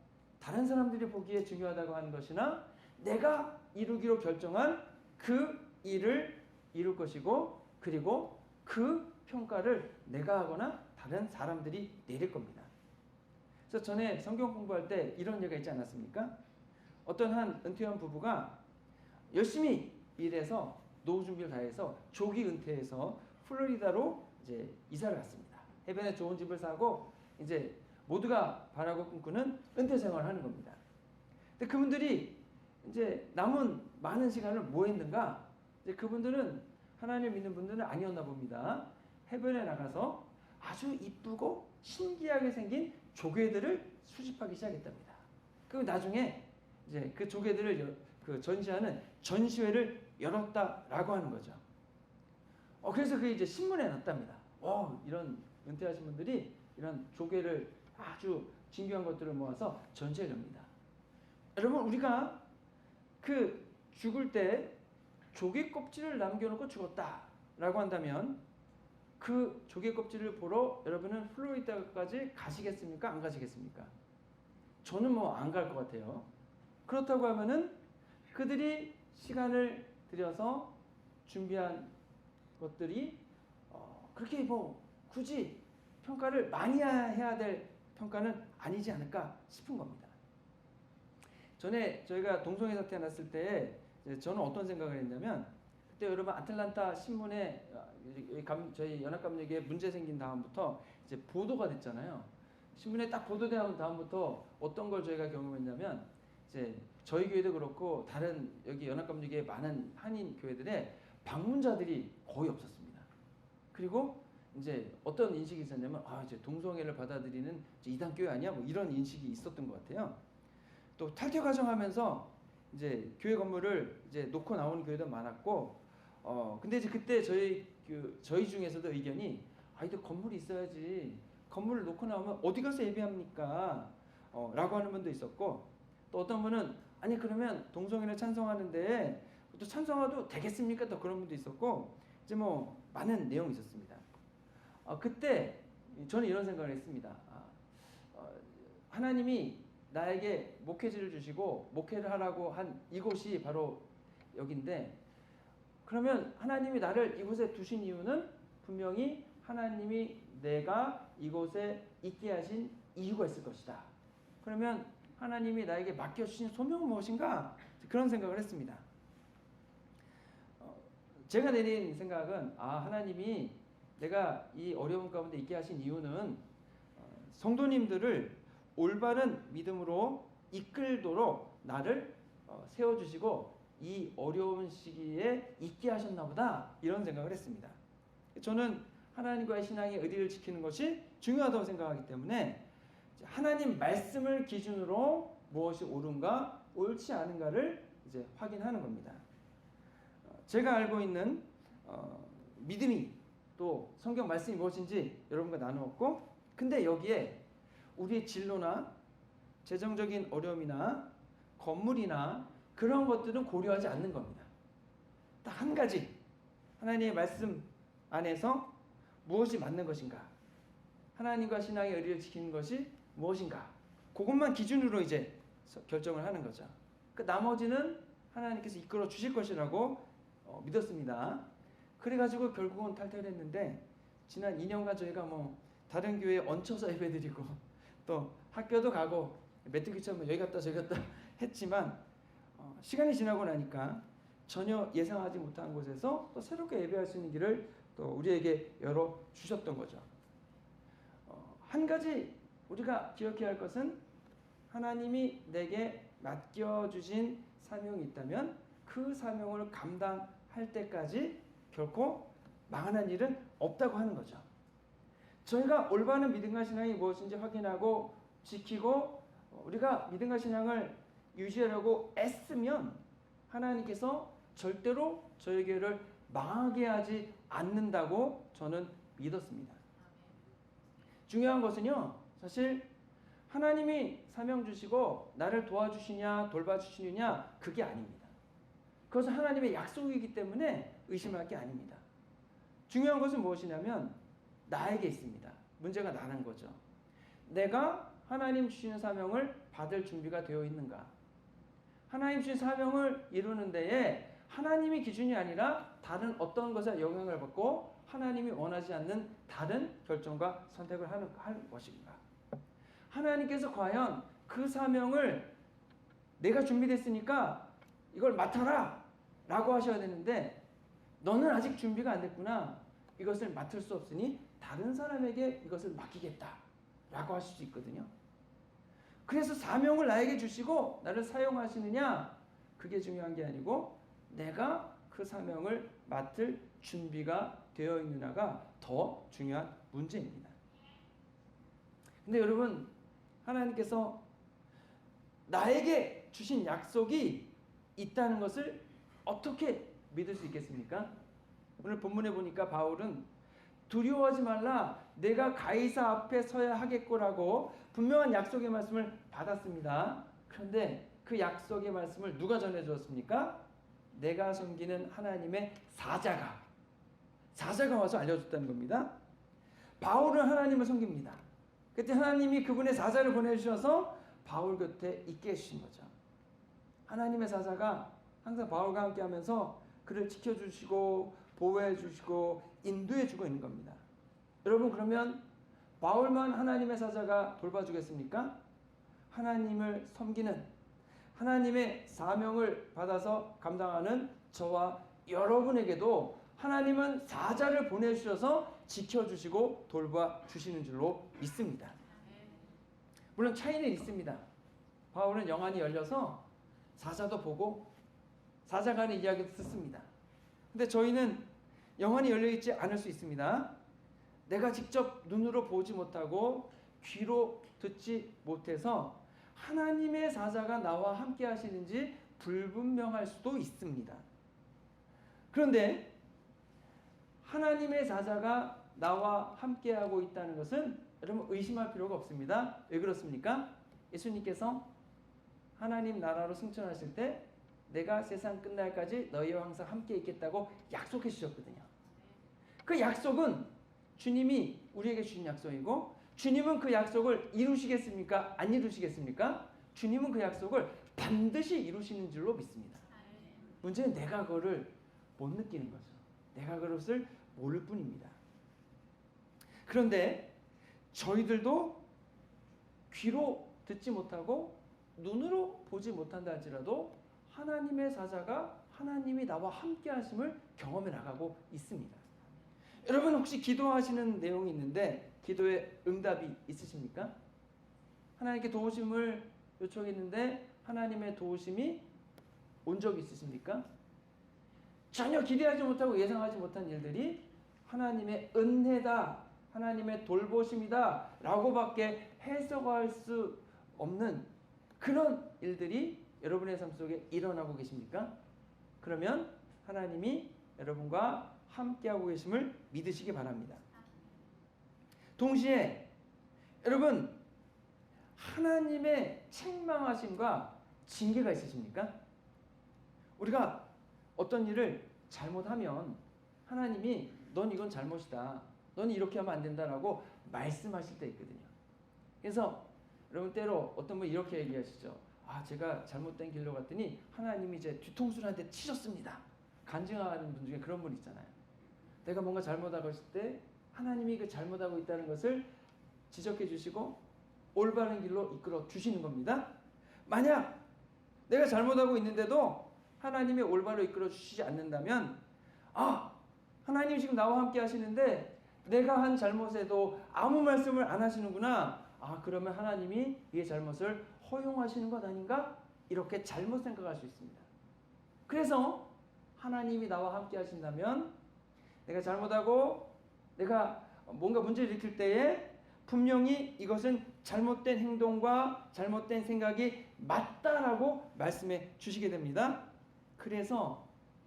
다른 사람들이 보기에 중요하다고 하는 것이나 내가 이루기로 결정한 그 일을 이룰 것이고 그리고 그 평가를 내가 하거나 다른 사람들이 내릴 겁니다. 그래서 전에 성경 공부할 때 이런 얘기가 있지 않았습니까? 어떤 한 은퇴한 부부가 열심히 일해서 노후 준비를 다해서 조기 은퇴해서 플로리다로 이제 이사를 갔습니다. 해변에 좋은 집을 사고 이제 모두가 바라고 꿈꾸는 은퇴 생활을 하는 겁니다. 근데 그분들이 이제 남은 많은 시간을 뭐 했는가? 이제 그분들은 하나님 믿는 분들은 아니었나 봅니다. 해변에 나가서 아주 이쁘고 신기하게 생긴 조개들을 수집하기 시작했답니다. 그리고 나중에 이제 그 조개들을 전시하는 전시회를 열었다라고 하는 거죠. 그래서 그게 이제 신문에 났답니다. 이런 은퇴하신 분들이 이런 조개를 아주 진귀한 것들을 모아서 전시를 엽니다. 여러분 우리가 그 죽을 때 조개 껍질을 남겨놓고 죽었다라고 한다면 그 조개 껍질을 보러 여러분은 플로리다까지 가시겠습니까? 안 가시겠습니까? 저는 뭐 안 갈 것 같아요. 그렇다고 하면은 그들이 시간을 들여서 준비한 것들이 그렇게 뭐 굳이 평가를 많이 해야 될 평가는 아니지 않을까 싶은 겁니다. 전에 저희가 동성애 사태 났을 때 저는 어떤 생각을 했냐면 그때 여러분 아틀란타 신문에 저희 연합감리교에 문제 생긴 다음부터 이제 보도가 됐잖아요. 신문에 딱 보도된 다음부터 어떤 걸 저희가 경험했냐면 이제 저희 교회도 그렇고 다른 여기 연합감리교회 많은 한인 교회들의 방문자들이 거의 없었습니다. 그리고 이제 어떤 인식이 있었냐면 이제 동성애를 받아들이는 이단 교회 아니야? 뭐 이런 인식이 있었던 것 같아요. 또 탈퇴 과정하면서 이제 교회 건물을 이제 놓고 나오는 교회도 많았고, 근데 이제 그때 저희 중에서도 의견이 이제 건물이 있어야지. 건물을 놓고 나오면 어디 가서 예배합니까? 라고 하는 분도 있었고, 또 어떤 분은 아니 그러면 동성애를 찬성하는데 또 찬성해도 되겠습니까? 또 그런 분도 있었고, 이제 뭐 많은 내용이 있었습니다. 그때 저는 이런 생각을 했습니다. 하나님이 나에게 목회지를 주시고 목회를 하라고 한 이곳이 바로 여긴데, 그러면 하나님이 나를 이곳에 두신 이유는 분명히 하나님이 내가 이곳에 있게 하신 이유가 있을 것이다. 그러면 하나님이 나에게 맡겨주신 소명은 무엇인가? 그런 생각을 했습니다. 제가 내린 생각은 하나님이 내가 이 어려움 가운데 있게 하신 이유는 성도님들을 올바른 믿음으로 이끌도록 나를 세워주시고 이 어려운 시기에 있게 하셨나 보다, 이런 생각을 했습니다. 저는 하나님과의 신앙의 의리를 지키는 것이 중요하다고 생각하기 때문에 하나님 말씀을 기준으로 무엇이 옳은가 옳지 않은가를 이제 확인하는 겁니다. 제가 알고 있는 믿음이 또 성경 말씀이 무엇인지 여러분과 나누었고, 근데 여기에 우리의 진로나 재정적인 어려움이나 건물이나 그런 것들은 고려하지 않는 겁니다. 딱 한 가지, 하나님의 말씀 안에서 무엇이 맞는 것인가, 하나님과 신앙의 의리를 지키는 것이 무엇인가, 그것만 기준으로 이제 결정을 하는 거죠. 그 나머지는 하나님께서 이끌어 주실 것이라고 믿었습니다. 그래가지고 결국은 탈퇴를 했는데, 지난 2년간 저희가 뭐 다른 교회에 얹혀서 예배드리고 또 학교도 가고 메뚜기처럼 여기 갔다 저기 갔다 했지만 시간이 지나고 나니까 전혀 예상하지 못한 곳에서 또 새롭게 예배할 수 있는 길을 또 우리에게 열어 주셨던 거죠. 한 가지 우리가 기억해야 할 것은 하나님이 내게 맡겨주신 사명이 있다면 그 사명을 감당할 때까지 결코 망하는 일은 없다고 하는 거죠. 저희가 올바른 믿음과 신앙이 무엇인지 확인하고 지키고 우리가 믿음과 신앙을 유지하려고 애쓰면 하나님께서 절대로 저에게를 망하게 하지 않는다고 저는 믿었습니다. 중요한 것은요, 사실 하나님이 사명 주시고 나를 도와주시냐 돌봐주시느냐 그게 아닙니다. 그것은 하나님의 약속이기 때문에 의심할 게 아닙니다. 중요한 것은 무엇이냐면 나에게 있습니다. 문제가 나는 거죠. 내가 하나님 주시는 사명을 받을 준비가 되어 있는가? 하나님 주신 사명을 이루는 데에 하나님이 기준이 아니라 다른 어떤 것에 영향을 받고 하나님이 원하지 않는 다른 결정과 선택을 할 것인가? 하나님께서 과연 그 사명을 내가 준비됐으니까 이걸 맡아라 라고 하셔야 되는데, 너는 아직 준비가 안 됐구나, 이것을 맡을 수 없으니 다른 사람에게 이것을 맡기겠다 라고 하실 수 있거든요. 그래서 사명을 나에게 주시고 나를 사용하시느냐, 그게 중요한 게 아니고 내가 그 사명을 맡을 준비가 되어 있느냐가 더 중요한 문제입니다. 근데 여러분, 하나님께서 나에게 주신 약속이 있다는 것을 어떻게 믿을 수 있겠습니까? 오늘 본문에 보니까 바울은 두려워하지 말라, 내가 가이사 앞에 서야 하겠고라고 분명한 약속의 말씀을 받았습니다. 그런데 그 약속의 말씀을 누가 전해주었습니까? 내가 섬기는 하나님의 사자가 와서 알려줬다는 겁니다. 바울은 하나님을 섬깁니다. 그때 하나님이 그분의 사자를 보내주셔서 바울 곁에 있게 해주신 거죠. 하나님의 사자가 항상 바울과 함께 하면서 그를 지켜주시고 보호해주시고 인도해주고 있는 겁니다. 여러분, 그러면 바울만 하나님의 사자가 돌봐주겠습니까? 하나님을 섬기는, 하나님의 사명을 받아서 감당하는 저와 여러분에게도 하나님은 사자를 보내주셔서 지켜주시고 돌봐주시는 줄로 믿습니다. 물론 차이는 있습니다. 바울은 영안이 열려서 사자도 보고 사자 간의 이야기도 듣습니다. 근데 저희는 영안이 열려있지 않을 수 있습니다. 내가 직접 눈으로 보지 못하고 귀로 듣지 못해서 하나님의 사자가 나와 함께 하시는지 불분명할 수도 있습니다. 그런데 하나님의 사자가 나와 함께하고 있다는 것은 여러분 의심할 필요가 없습니다. 왜 그렇습니까? 예수님께서 하나님 나라로 승천하실 때 내가 세상 끝날까지 너희와 항상 함께 있겠다고 약속해 주셨거든요. 그 약속은 주님이 우리에게 주신 약속이고, 주님은 그 약속을 이루시겠습니까? 안 이루시겠습니까? 주님은 그 약속을 반드시 이루시는 줄로 믿습니다. 문제는 내가 그거를 못 느끼는 거죠. 내가 그것을 모를 뿐입니다. 그런데 저희들도 귀로 듣지 못하고 눈으로 보지 못한다 할지라도 하나님의 사자가 하나님이 나와 함께 하심을 경험해 나가고 있습니다. 여러분, 혹시 기도하시는 내용이 있는데 기도에 응답이 있으십니까? 하나님께 도우심을 요청했는데 하나님의 도우심이 온 적이 있으십니까? 전혀 기대하지 못하고 예상하지 못한 일들이 하나님의 은혜다, 하나님의 돌보심이다 라고밖에 해석할 수 없는 그런 일들이 여러분의 삶 속에 일어나고 계십니까? 그러면 하나님이 여러분과 함께하고 계심을 믿으시기 바랍니다. 동시에 여러분, 하나님의 책망하심과 징계가 있으십니까? 우리가 어떤 일을 잘못하면 하나님이 넌 이건 잘못이다, 넌 이렇게 하면 안 된다라고 말씀하실 때 있거든요. 그래서 여러분, 때로 어떤 분이 이렇게 얘기하시죠. 제가 잘못된 길로 갔더니 하나님이 이제 뒤통수를 한 대 치셨습니다. 간증하는 분 중에 그런 분 있잖아요. 내가 뭔가 잘못하고 있을 때 하나님이 그 잘못하고 있다는 것을 지적해 주시고 올바른 길로 이끌어 주시는 겁니다. 만약 내가 잘못하고 있는데도 하나님이 올바로 이끌어 주시지 않는다면, 하나님 지금 나와 함께 하시는데 내가 한 잘못에도 아무 말씀을 안 하시는구나. 그러면 하나님이 이 잘못을 허용하시는 것 아닌가? 이렇게 잘못 생각할 수 있습니다. 그래서 하나님이 나와 함께 하신다면 내가 잘못하고 내가 뭔가 문제를 일으킬 때에 분명히 이것은 잘못된 행동과 잘못된 생각이 맞다라고 말씀해 주시게 됩니다. 그래서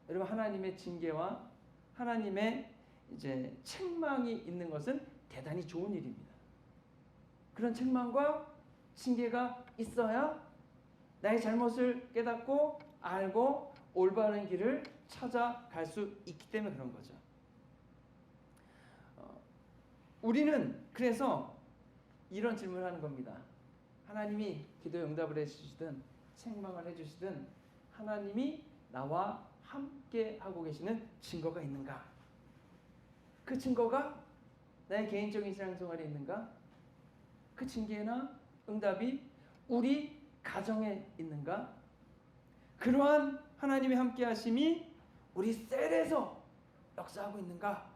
여러분, 하나님의 징계와 하나님의 이제 책망이 있는 것은 대단히 좋은 일입니다. 그런 책망과 징계가 있어야 나의 잘못을 깨닫고 알고 올바른 길을 찾아갈 수 있기 때문에 그런 거죠. 우리는 그래서 이런 질문을 하는 겁니다. 하나님이 기도에 응답을 해주시든 책망을 해주시든 하나님이 나와 함께 하고 계시는 증거가 있는가? 그 증거가 나의 개인적인 신앙생활에 있는가? 그 징계나 응답이 우리 가정에 있는가? 그러한 하나님의 함께 하심이 우리 셀에서 역사하고 있는가?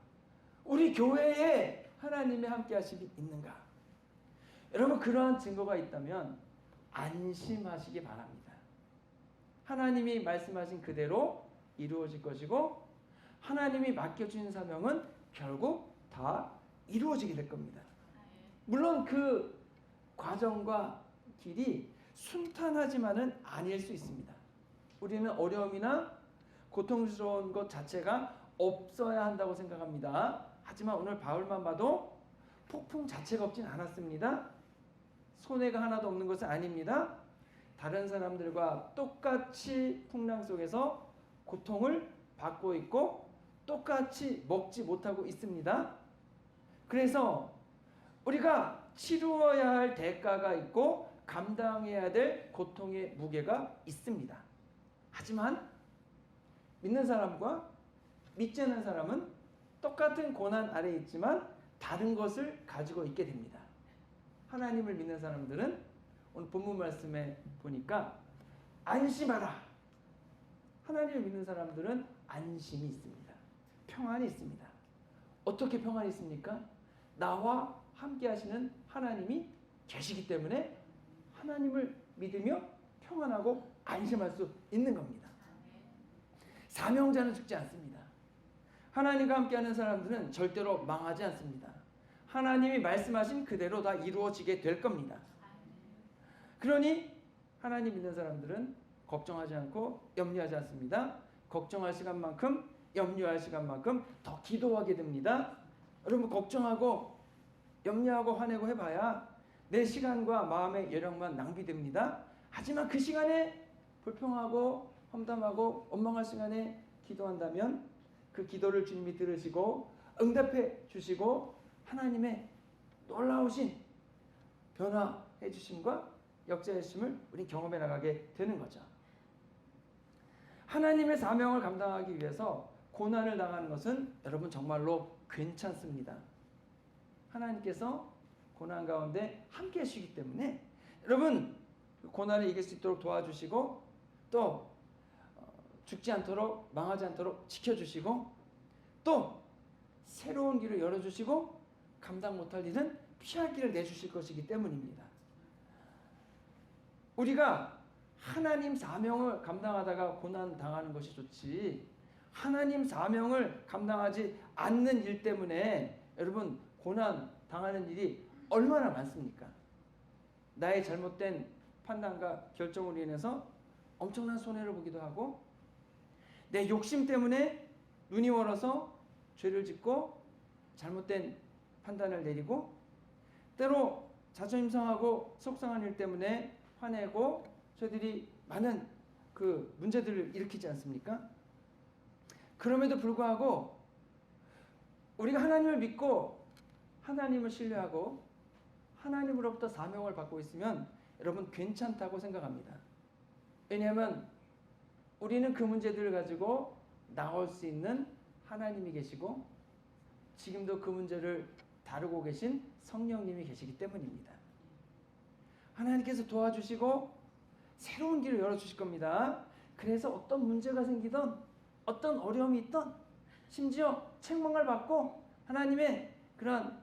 우리 교회에 하나님의 함께 하심이 있는가? 여러분, 그러한 증거가 있다면 안심하시기 바랍니다. 하나님이 말씀하신 그대로 이루어질 것이고 하나님이 맡겨주신 사명은 결국 다 이루어지게 될 겁니다. 물론 그 과정과 길이 순탄하지만은 아닐 수 있습니다. 우리는 어려움이나 고통스러운 것 자체가 없어야 한다고 생각합니다. 하지만 오늘 바울만 봐도 폭풍 자체가 없진 않았습니다. 손해가 하나도 없는 것은 아닙니다. 다른 사람들과 똑같이 풍랑 속에서 고통을 받고 있고 똑같이 먹지 못하고 있습니다. 그래서 우리가 치루어야 할 대가가 있고 감당해야 될 고통의 무게가 있습니다. 하지만 믿는 사람과 믿지 않는 사람은 똑같은 고난 아래에 있지만 다른 것을 가지고 있게 됩니다. 하나님을 믿는 사람들은 오늘 본문 말씀에 보니까 안심하라. 하나님을 믿는 사람들은 안심이 있습니다. 평안이 있습니다. 어떻게 평안이 있습니까? 나와 함께 하시는 하나님이 계시기 때문에 하나님을 믿으며 평안하고 안심할 수 있는 겁니다. 사명자는 죽지 않습니다. 하나님과 함께하는 사람들은 절대로 망하지 않습니다. 하나님이 말씀하신 그대로 다 이루어지게 될 겁니다. 그러니 하나님 믿는 사람들은 걱정하지 않고 염려하지 않습니다. 걱정할 시간만큼 염려할 시간만큼 더 기도하게 됩니다. 여러분 걱정하고 염려하고 화내고 해봐야 내 시간과 마음의 여력만 낭비됩니다. 하지만 그 시간에 불평하고 험담하고 원망할 시간에 기도한다면 그 기도를 주님이 들으시고 응답해 주시고 하나님의 놀라우신 변화해 주심과 역사해 주심을 우리 경험해 나가게 되는 거죠. 하나님의 사명을 감당하기 위해서 고난을 당하는 것은 여러분 정말로 괜찮습니다. 하나님께서 고난 가운데 함께 하시기 때문에 여러분 고난을 이길 수 있도록 도와주시고 또 죽지 않도록 망하지 않도록 지켜주시고 또 새로운 길을 열어주시고 감당 못할 일은 피할 길을 내주실 것이기 때문입니다. 우리가 하나님 사명을 감당하다가 고난 당하는 것이 좋지 하나님 사명을 감당하지 않는 일 때문에 여러분 고난 당하는 일이 얼마나 많습니까? 나의 잘못된 판단과 결정으로 인해서 엄청난 손해를 보기도 하고 내 욕심 때문에 눈이 멀어서 죄를 짓고 잘못된 판단을 내리고 때로 자존심 상하고 속상한 일 때문에 화내고 저희들이 많은 그 문제들을 일으키지 않습니까? 그럼에도 불구하고 우리가 하나님을 믿고 하나님을 신뢰하고 하나님으로부터 사명을 받고 있으면 여러분 괜찮다고 생각합니다. 왜냐하면 우리는 그 문제들을 가지고 나올 수 있는 하나님이 계시고 지금도 그 문제를 다루고 계신 성령님이 계시기 때문입니다. 하나님께서 도와주시고 새로운 길을 열어주실 겁니다. 그래서 어떤 문제가 생기든 어떤 어려움이 있든 심지어 책망을 받고 하나님의 그런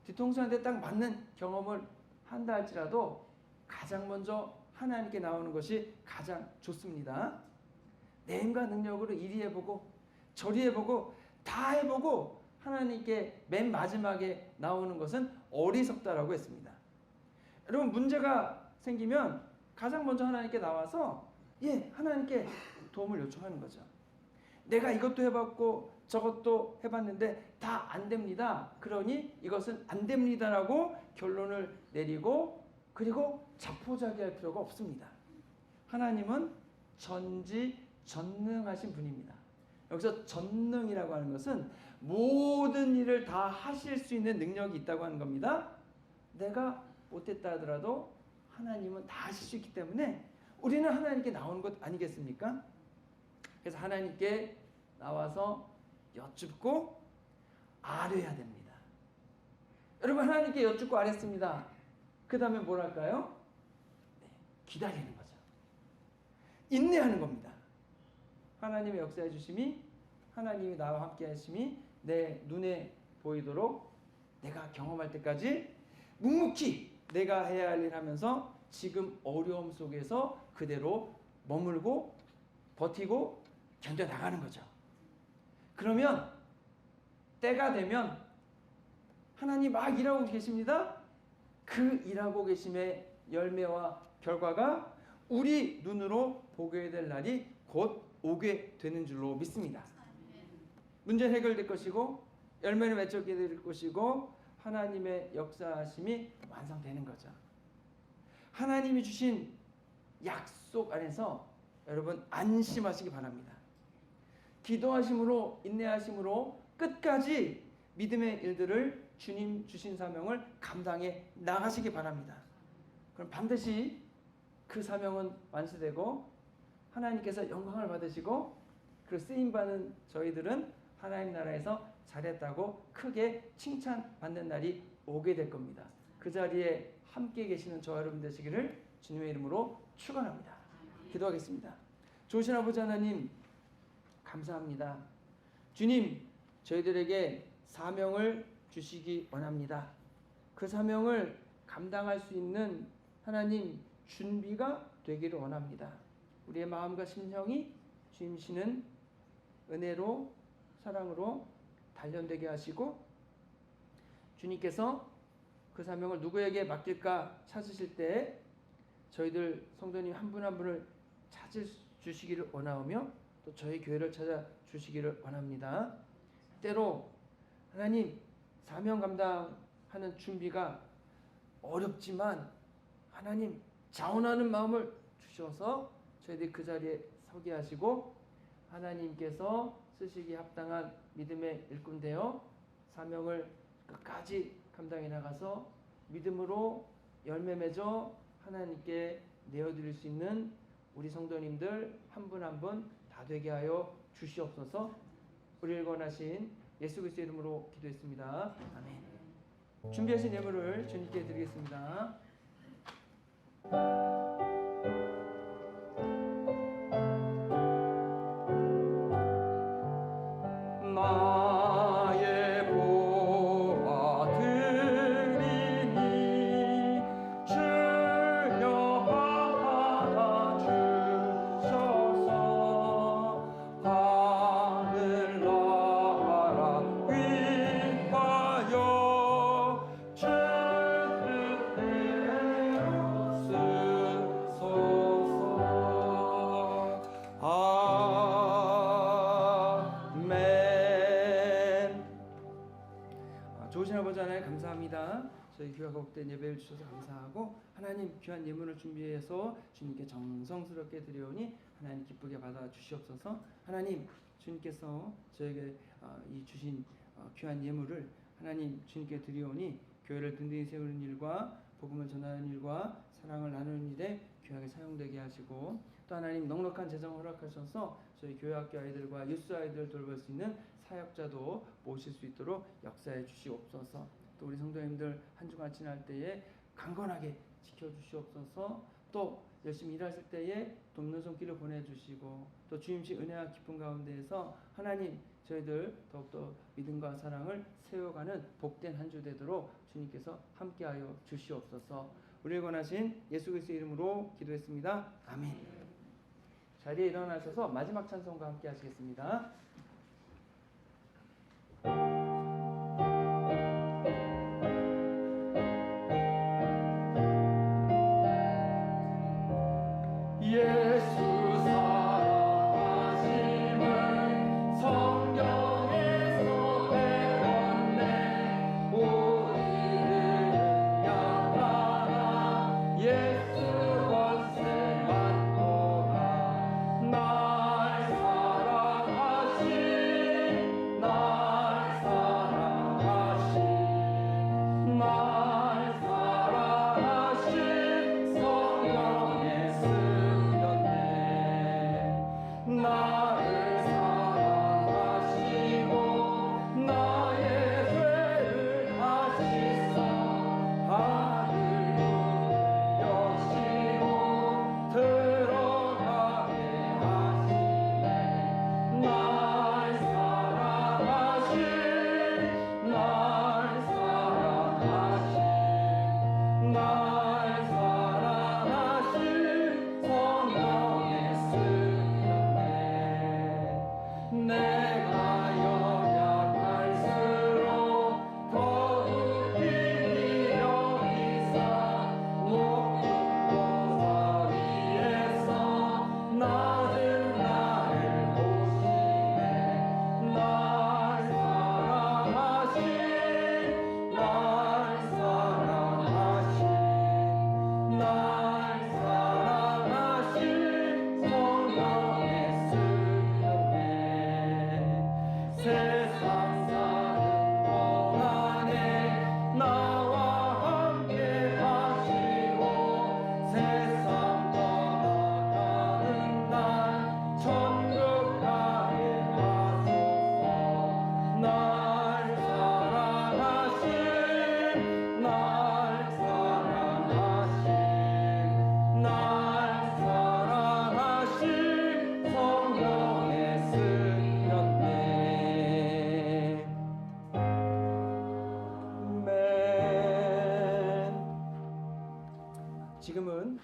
뒤통수한테 딱 맞는 경험을 한다 할지라도 가장 먼저 하나님께 나오는 것이 가장 좋습니다. 내 힘과 능력으로 이리 해보고 저리 해보고 다 해보고 하나님께 맨 마지막에 나오는 것은 어리석다라고 했습니다. 여러분 문제가 생기면 가장 먼저 하나님께 나와서 하나님께 도움을 요청하는 거죠. 내가 이것도 해봤고 저것도 해봤는데 다 안 됩니다. 그러니 이것은 안 됩니다라고 결론을 내리고 그리고 자포자기할 필요가 없습니다. 하나님은 전지전능하신 분입니다. 여기서 전능이라고 하는 것은 모든 일을 다 하실 수 있는 능력이 있다고 하는 겁니다. 내가 못했다 하더라도 하나님은 다 하실 수 있기 때문에 우리는 하나님께 나오는 것 아니겠습니까? 그래서 하나님께 나와서 여쭙고 아뢰야 됩니다. 여러분 하나님께 여쭙고 아뢰습니다. 그 다음에 뭘 할까요? 기다리는 거죠. 인내하는 겁니다. 하나님의 역사해 주심이 하나님이 나와 함께 하심이 내 눈에 보이도록 내가 경험할 때까지 묵묵히 내가 해야 할 일 하면서 지금 어려움 속에서 그대로 머물고 버티고 견뎌나가는 거죠. 그러면 때가 되면 하나님 막 일하고 계십니다. 그 일하고 계심의 열매와 결과가 우리 눈으로 보게 될 날이 곧 오게 되는 줄로 믿습니다. 문제는 해결될 것이고 열매를 맺게 될 것이고 하나님의 역사하심이 완성되는 거죠. 하나님이 주신 약속 안에서 여러분 안심하시기 바랍니다. 기도하심으로 인내하심으로 끝까지 믿음의 일들을 주님 주신 사명을 감당해 나가시기 바랍니다. 그럼 반드시 그 사명은 완수되고 하나님께서 영광을 받으시고 그 쓰임받는 저희들은 하나님 나라에서 잘했다고 크게 칭찬받는 날이 오게 될 겁니다. 그 자리에 함께 계시는 저와 여러분 되시기를 주님의 이름으로 축원합니다. 기도하겠습니다. 좋으신 아버지 하나님 감사합니다. 주님, 저희들에게 사명을 주시기 원합니다. 그 사명을 감당할 수 있는 하나님 준비가 되기를 원합니다. 우리의 마음과 심령이 주님시는 은혜로 사랑으로 단련되게 하시고 주님께서 그 사명을 누구에게 맡길까 찾으실 때 저희들 성도님 한 분 한 분을 찾아주시기를 원하오며 또 저희 교회를 찾아주시기를 원합니다. 때로 하나님 사명 감당하는 준비가 어렵지만 하나님 자원하는 마음을 주셔서 저희들이 그 자리에 서게 하시고 하나님께서 쓰시기에 합당한 믿음의 일꾼 되어 사명을 끝까지 감당해 나가서 믿음으로 열매 맺어 하나님께 내어드릴 수 있는 우리 성도님들 한 분 한 분 다 되게 하여 주시옵소서. 우리를 권하신 예수 그리스도의 이름으로 기도했습니다. 아멘. 준비하신 예물을 주님께 드리겠습니다. 감사합니다. 저희 교회가 복된 예배를 주셔서 감사하고 하나님 귀한 예물을 준비해서 주님께 정성스럽게 드려오니 하나님 기쁘게 받아 주시옵소서. 하나님 주님께서 저에게 이 주신 귀한 예물을 하나님 주님께 드려오니 교회를 든든히 세우는 일과 복음을 전하는 일과 사랑을 나누는 일에 귀하게 사용되게 하시고 또 하나님 넉넉한 재정을 허락하셔서 저희 교회 학교 아이들과 유스 아이들을 돌볼 수 있는 사역자도 모실 수 있도록 역사해 주시옵소서. 또 우리 성도님들 한 주간 지날 때에 강건하게 지켜주시옵소서. 또 열심히 일하실 때에 돕는 손길을 보내주시고 또 주임시 은혜와 기쁨 가운데에서 하나님 저희들 더욱더 믿음과 사랑을 세워가는 복된 한 주 되도록 주님께서 함께하여 주시옵소서. 우리를 권하신 예수 그리스도의 이름으로 기도했습니다. 아멘. 자리에 일어나셔서 마지막 찬송과 함께 하시겠습니다.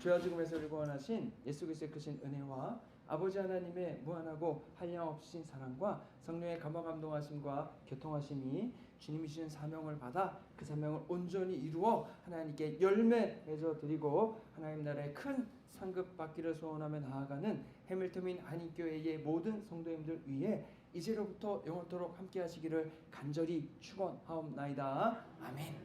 죄와 죽음에서 우리를 구원하신 예수 그리스도의 크신 은혜와 아버지 하나님의 무한하고 한량없으신 사랑과 성령의 감화 감동하심과 교통하심이 주님이 주신 사명을 받아 그 사명을 온전히 이루어 하나님께 열매 맺어 드리고 하나님 나라의 큰 상급 받기를 소원하며 나아가는 해밀턴 한인교회의 모든 성도님들 위해 이제로부터 영원토록 함께 하시기를 간절히 축원하옵나이다. 아멘.